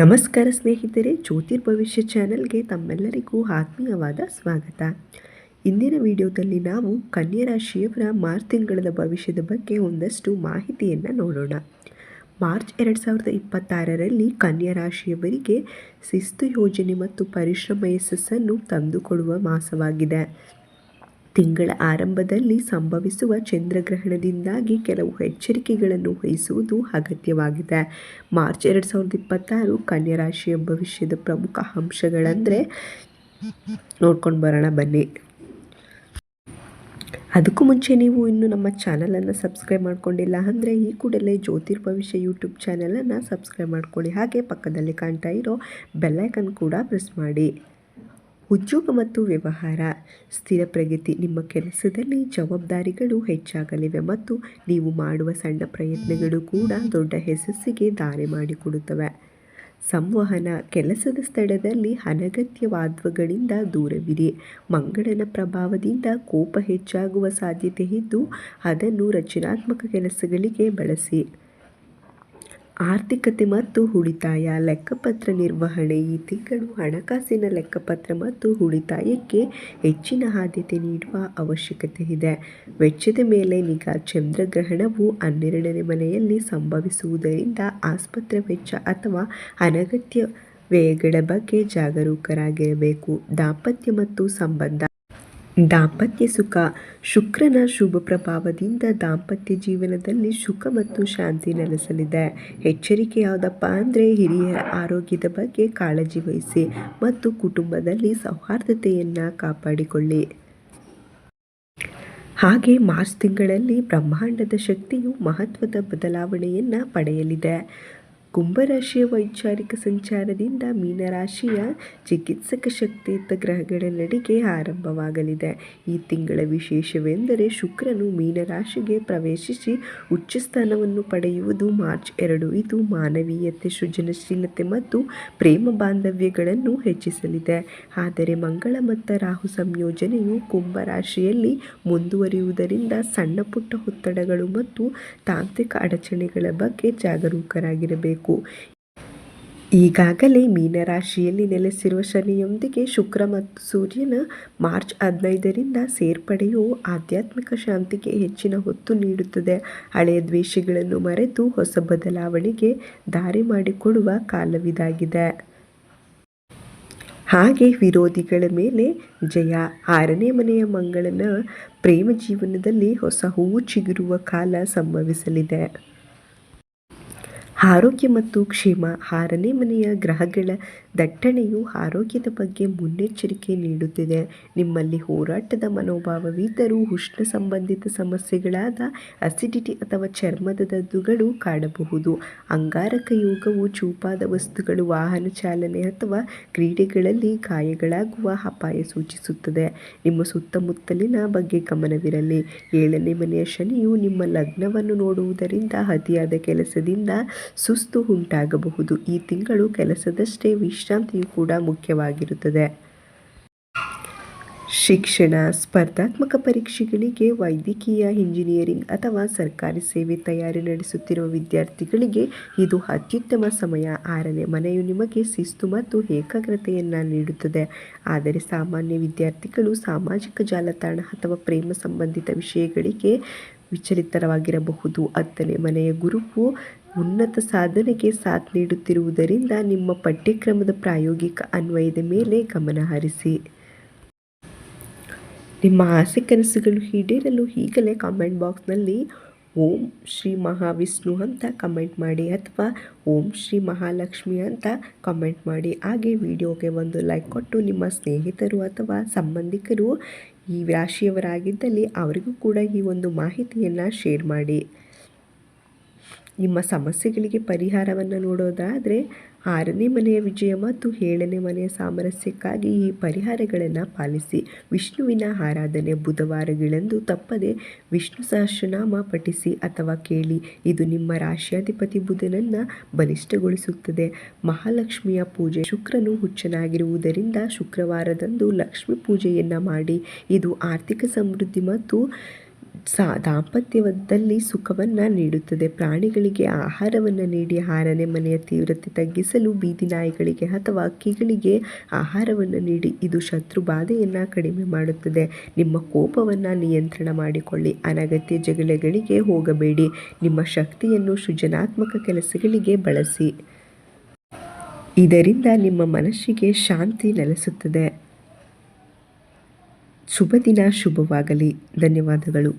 ನಮಸ್ಕಾರ ಸ್ನೇಹಿತರೆ, ಜ್ಯೋತಿರ್ಭವಿಷ್ಯ ಚಾನೆಲ್ಗೆ ತಮ್ಮೆಲ್ಲರಿಗೂ ಆತ್ಮೀಯವಾದ ಸ್ವಾಗತ. ಇಂದಿನ ವಿಡಿಯೋದಲ್ಲಿ ನಾವು ಕನ್ಯಾ ರಾಶಿಯವರ ಮಾರ್ಚ್ ತಿಂಗಳ ಭವಿಷ್ಯದ ಬಗ್ಗೆ ಒಂದಷ್ಟು ಮಾಹಿತಿಯನ್ನು ನೋಡೋಣ. ಮಾರ್ಚ್ 2026ರಲ್ಲಿ ಕನ್ಯಾ ರಾಶಿಯವರಿಗೆ ಶಿಸ್ತು, ಯೋಜನೆ ಮತ್ತು ಪರಿಶ್ರಮ ಯಶಸ್ಸನ್ನು ತಂದುಕೊಡುವ ಮಾಸವಾಗಿದೆ. ತಿಂಗಳ ಆರಂಭದಲ್ಲಿ ಸಂಭವಿಸುವ ಚಂದ್ರಗ್ರಹಣದಿಂದಾಗಿ ಕೆಲವು ಎಚ್ಚರಿಕೆಗಳನ್ನು ವಹಿಸುವುದು ಅಗತ್ಯವಾಗಿದೆ. ಮಾರ್ಚ್ 2026 ಕನ್ಯಾ ರಾಶಿಯ ಭವಿಷ್ಯದ ಪ್ರಮುಖ ಅಂಶಗಳಂದರೆ ನೋಡ್ಕೊಂಡು ಬರೋಣ ಬನ್ನಿ. ಅದಕ್ಕೂ ಮುಂಚೆ ನೀವು ಇನ್ನೂ ನಮ್ಮ ಚಾನಲನ್ನು ಸಬ್ಸ್ಕ್ರೈಬ್ ಮಾಡ್ಕೊಂಡಿಲ್ಲ ಅಂದರೆ ಈ ಕೂಡಲೇ ಜ್ಯೋತಿರ್ಭವಿಷ್ಯ ಯೂಟ್ಯೂಬ್ ಚಾನಲನ್ನು ಸಬ್ಸ್ಕ್ರೈಬ್ ಮಾಡ್ಕೊಳ್ಳಿ. ಹಾಗೆ ಪಕ್ಕದಲ್ಲಿ ಕಾಣ್ತಾ ಇರೋ ಬೆಲ್ಲೈಕನ್ ಕೂಡ ಪ್ರೆಸ್ ಮಾಡಿ. ಉದ್ಯೋಗ ಮತ್ತು ವ್ಯವಹಾರ ಸ್ಥಿರ ಪ್ರಗತಿ. ನಿಮ್ಮ ಕೆಲಸದಲ್ಲಿ ಜವಾಬ್ದಾರಿಗಳು ಹೆಚ್ಚಾಗಲಿವೆ ಮತ್ತು ನೀವು ಮಾಡುವ ಸಣ್ಣ ಪ್ರಯತ್ನಗಳು ಕೂಡ ದೊಡ್ಡ ಯಶಸ್ಸಿಗೆ ದಾರಿ ಮಾಡಿಕೊಡುತ್ತವೆ. ಸಂವಹನ ಕೆಲಸದ ಸ್ಥಳದಲ್ಲಿ ಅನಗತ್ಯ ವಾಗ್ವಾದಗಳಿಂದ ದೂರವಿರಿ. ಮಂಗಳನ ಪ್ರಭಾವದಿಂದ ಕೋಪ ಹೆಚ್ಚಾಗುವ ಸಾಧ್ಯತೆ ಇದ್ದು ಅದನ್ನು ರಚನಾತ್ಮಕ ಕೆಲಸಗಳಿಗೆ ಬಳಸಿ. ಆರ್ಥಿಕತೆ ಮತ್ತು ಉಳಿತಾಯ ಲೆಕ್ಕಪತ್ರ ನಿರ್ವಹಣೆ. ಈ ತಿಂಗಳು ಹಣಕಾಸಿನ ಲೆಕ್ಕಪತ್ರ ಮತ್ತು ಉಳಿತಾಯಕ್ಕೆ ಹೆಚ್ಚಿನ ಆದ್ಯತೆ ನೀಡುವ ಅವಶ್ಯಕತೆ ಇದೆ. ವೆಚ್ಚದ ಮೇಲೆ ನಿಗಾ. ಚಂದ್ರಗ್ರಹಣವು 12ನೇ ಮನೆಯಲ್ಲಿ ಸಂಭವಿಸುವುದರಿಂದ ಆಸ್ಪತ್ರೆ ವೆಚ್ಚ ಅಥವಾ ಅನಗತ್ಯ ವ್ಯಯಗಳ ಬಗ್ಗೆ ಜಾಗರೂಕರಾಗಿರಬೇಕು. ದಾಂಪತ್ಯ ಮತ್ತು ಸಂಬಂಧ. ದಾಂಪತ್ಯ ಸುಖ. ಶುಕ್ರನ ಶುಭ ಪ್ರಭಾವದಿಂದ ದಾಂಪತ್ಯ ಜೀವನದಲ್ಲಿ ಸುಖ ಮತ್ತು ಶಾಂತಿ ನೆಲೆಸಲಿದೆ. ಎಚ್ಚರಿಕೆ ಯಾವುದಪ್ಪ ಅಂದರೆ ಹಿರಿಯರ ಆರೋಗ್ಯದ ಬಗ್ಗೆ ಕಾಳಜಿ ವಹಿಸಿ ಮತ್ತು ಕುಟುಂಬದಲ್ಲಿ ಸೌಹಾರ್ದತೆಯನ್ನು ಕಾಪಾಡಿಕೊಳ್ಳಿ. ಹಾಗೆ ಮಾರ್ಚ್ ತಿಂಗಳಲ್ಲಿ ಬ್ರಹ್ಮಾಂಡದ ಶಕ್ತಿಯು ಮಹತ್ವದ ಬದಲಾವಣೆಯನ್ನು ಪಡೆಯಲಿದೆ. ಕುಂಭರಾಶಿಯ ವೈಚಾರಿಕ ಸಂಚಾರದಿಂದ ಮೀನರಾಶಿಯ ಚಿಕಿತ್ಸಕ ಶಕ್ತಿಯುತ ಗ್ರಹಗಳ ನಡಿಗೆ ಆರಂಭವಾಗಲಿದೆ. ಈ ತಿಂಗಳ ವಿಶೇಷವೆಂದರೆ ಶುಕ್ರನು ಮೀನರಾಶಿಗೆ ಪ್ರವೇಶಿಸಿ ಉಚ್ಚ ಸ್ಥಾನವನ್ನು ಪಡೆಯುವುದು ಮಾರ್ಚ್ 2. ಇದು ಮಾನವೀಯತೆ, ಸೃಜನಶೀಲತೆ ಮತ್ತು ಪ್ರೇಮ ಬಾಂಧವ್ಯಗಳನ್ನು ಹೆಚ್ಚಿಸಲಿದೆ. ಆದರೆ ಮಂಗಳ ಮತ್ತು ರಾಹು ಸಂಯೋಜನೆಯು ಕುಂಭರಾಶಿಯಲ್ಲಿ ಮುಂದುವರಿಯುವುದರಿಂದ ಸಣ್ಣ ಪುಟ್ಟ ಒತ್ತಡಗಳು ಮತ್ತು ತಾಂತ್ರಿಕ ಅಡಚಣೆಗಳ ಬಗ್ಗೆ ಜಾಗರೂಕರಾಗಿರಬೇಕು. ಈಗಾಗಲೇ ಮೀನರಾಶಿಯಲ್ಲಿ ನೆಲೆಸಿರುವ ಶನಿಯೊಂದಿಗೆ ಶುಕ್ರ ಮತ್ತು ಸೂರ್ಯನ ಮಾರ್ಚ್ 15ರಿಂದ ಸೇರ್ಪಡೆಯು ಆಧ್ಯಾತ್ಮಿಕ ಶಾಂತಿಗೆ ಹೆಚ್ಚಿನ ಒತ್ತು ನೀಡುತ್ತದೆ. ಹಳೆಯ ದ್ವೇಷಗಳನ್ನು ಮರೆತು ಹೊಸ ಬದಲಾವಣೆಗೆ ದಾರಿ ಮಾಡಿಕೊಡುವ ಕಾಲವಿದಾಗಿದೆ. ಹಾಗೆ ವಿರೋಧಿಗಳ ಮೇಲೆ ಜಯ. 6ನೇ ಮನೆಯ ಮಂಗಳನ ಪ್ರೇಮ ಜೀವನದಲ್ಲಿ ಹೊಸ ಹೂವು ಚಿಗುರುವ ಕಾಲ ಸಂಭವಿಸಲಿದೆ. ಆರೋಗ್ಯ ಮತ್ತು ಕ್ಷೇಮ. 6ನೇ ಮನೆಯ ಗ್ರಹಗಳ ದಟ್ಟಣೆಯು ಆರೋಗ್ಯದ ಬಗ್ಗೆ ಮುನ್ನೆಚ್ಚರಿಕೆ ನೀಡುತ್ತಿದೆ. ನಿಮ್ಮಲ್ಲಿ ಹೋರಾಟದ ಮನೋಭಾವವಿದ್ದರೂ ಉಷ್ಣ ಸಂಬಂಧಿತ ಸಮಸ್ಯೆಗಳಾದ ಅಸಿಡಿಟಿ ಅಥವಾ ಚರ್ಮದ ದದ್ದುಗಳು ಕಾಡಬಹುದು. ಅಂಗಾರಕ ಯೋಗವು ಚೂಪಾದ ವಸ್ತುಗಳು, ವಾಹನ ಚಾಲನೆ ಅಥವಾ ಕ್ರೀಡೆಗಳಲ್ಲಿ ಗಾಯಗಳಾಗುವ ಅಪಾಯ ಸೂಚಿಸುತ್ತದೆ. ನಿಮ್ಮ ಸುತ್ತಮುತ್ತಲಿನ ಬಗ್ಗೆ ಗಮನವಿರಲಿ. 7ನೇ ಮನೆಯ ಶನಿಯು ನಿಮ್ಮ ಲಗ್ನವನ್ನು ನೋಡುವುದರಿಂದ ಅತಿಯಾದ ಕೆಲಸದಿಂದ ಸುಸ್ತು ಉಂಟಾಗಬಹುದು. ಈ ತಿಂಗಳು ಕೆಲಸದಷ್ಟೇ ವಿಶ್ರಾಂತಿಯು ಕೂಡ ಮುಖ್ಯವಾಗಿರುತ್ತದೆ. ಶಿಕ್ಷಣ. ಸ್ಪರ್ಧಾತ್ಮಕ ಪರೀಕ್ಷೆಗಳಿಗೆ, ವೈದ್ಯಕೀಯ, ಇಂಜಿನಿಯರಿಂಗ್ ಅಥವಾ ಸರ್ಕಾರಿ ಸೇವೆ ತಯಾರಿ ನಡೆಸುತ್ತಿರುವ ವಿದ್ಯಾರ್ಥಿಗಳಿಗೆ ಇದು ಅತ್ಯುತ್ತಮ ಸಮಯ. 6ನೇ ಮನೆಯು ನಿಮಗೆ ಶಿಸ್ತು ಮತ್ತು ಏಕಾಗ್ರತೆಯನ್ನು ನೀಡುತ್ತದೆ. ಆದರೆ ಸಾಮಾನ್ಯ ವಿದ್ಯಾರ್ಥಿಗಳು ಸಾಮಾಜಿಕ ಜಾಲತಾಣ ಅಥವಾ ಪ್ರೇಮ ಸಂಬಂಧಿತ ವಿಷಯಗಳಿಗೆ ವಿಚಲಿತರಾಗಿರಬಹುದು. 10ನೇ ಮನೆಯ ಗುರುವು ಉನ್ನತ ಸಾಧನೆಗೆ ಸಾಥ್ ನೀಡುತ್ತಿರುವುದರಿಂದ ನಿಮ್ಮ ಪಠ್ಯಕ್ರಮದ ಪ್ರಾಯೋಗಿಕ ಅನ್ವಯದ ಮೇಲೆ ಗಮನ ಹರಿಸಿ. ನಿಮ್ಮ ಆಸೆ ಕನಸುಗಳು ಈಡೇರಲು ಈಗಲೇ ಕಾಮೆಂಟ್ ಬಾಕ್ಸ್ನಲ್ಲಿ ಓಂ ಶ್ರೀ ಮಹಾವಿಷ್ಣು ಅಂತ ಕಮೆಂಟ್ ಮಾಡಿ ಅಥವಾ ಓಂ ಶ್ರೀ ಮಹಾಲಕ್ಷ್ಮಿ ಅಂತ ಕಮೆಂಟ್ ಮಾಡಿ. ಹಾಗೆ ವಿಡಿಯೋಗೆ ಒಂದು ಲೈಕ್ ಕೊಟ್ಟು ನಿಮ್ಮ ಸ್ನೇಹಿತರು ಅಥವಾ ಸಂಬಂಧಿಕರು ಈ ರಾಶಿಯವರಾಗಿದ್ದಲ್ಲಿ ಅವರಿಗೂ ಕೂಡ ಈ ಒಂದು ಮಾಹಿತಿಯನ್ನು ಶೇರ್ ಮಾಡಿ. ನಿಮ್ಮ ಸಮಸ್ಯೆಗಳಿಗೆ ಪರಿಹಾರವನ್ನು ನೋಡೋದಾದರೆ 6ನೇ ಮನೆಯ ವಿಜಯ ಮತ್ತು 7ನೇ ಮನೆಯ ಸಾಮರಸ್ಯಕ್ಕಾಗಿ ಈ ಪರಿಹಾರಗಳನ್ನು ಪಾಲಿಸಿ. ವಿಷ್ಣುವಿನ ಆರಾಧನೆ. ಬುಧವಾರಗಳಂದು ತಪ್ಪದೆ ವಿಷ್ಣು ಸಹಸ್ರನಾಮ ಪಠಿಸಿ ಅಥವಾ ಕೇಳಿ. ಇದು ನಿಮ್ಮ ರಾಶ್ಯಾಧಿಪತಿ ಬುಧನನ್ನು ಬಲಿಷ್ಠಗೊಳಿಸುತ್ತದೆ. ಮಹಾಲಕ್ಷ್ಮಿಯ ಪೂಜೆ. ಶುಕ್ರನು ಹುಚ್ಚನಾಗಿರುವುದರಿಂದ ಶುಕ್ರವಾರದಂದು ಲಕ್ಷ್ಮೀ ಪೂಜೆಯನ್ನು ಮಾಡಿ. ಇದು ಆರ್ಥಿಕ ಸಮೃದ್ಧಿ ಮತ್ತು ದಾಂಪತ್ಯದಲ್ಲಿ ಸುಖವನ್ನು ನೀಡುತ್ತದೆ. ಪ್ರಾಣಿಗಳಿಗೆ ಆಹಾರವನ್ನು ನೀಡಿ 6ನೇ ಮನೆಯ ತೀವ್ರತೆ ತಗ್ಗಿಸಲು ಬೀದಿ ನಾಯಿಗಳಿಗೆ ಅಥವಾ ಹಕ್ಕಿಗಳಿಗೆ ಆಹಾರವನ್ನು ನೀಡಿ. ಇದು ಶತ್ರು ಬಾಧೆಯನ್ನು ಕಡಿಮೆ ಮಾಡುತ್ತದೆ. ನಿಮ್ಮ ಕೋಪವನ್ನು ನಿಯಂತ್ರಣ ಮಾಡಿಕೊಳ್ಳಿ. ಅನಗತ್ಯ ಜಗಳಗಳಿಗೆ ಹೋಗಬೇಡಿ. ನಿಮ್ಮ ಶಕ್ತಿಯನ್ನು ಸೃಜನಾತ್ಮಕ ಕೆಲಸಗಳಿಗೆ ಬಳಸಿ. ಇದರಿಂದ ನಿಮ್ಮ ಮನಸ್ಸಿಗೆ ಶಾಂತಿ ನೆಲೆಸುತ್ತದೆ. ಶುಭ ದಿನ ಶುಭವಾಗಲಿ. ಧನ್ಯವಾದಗಳು.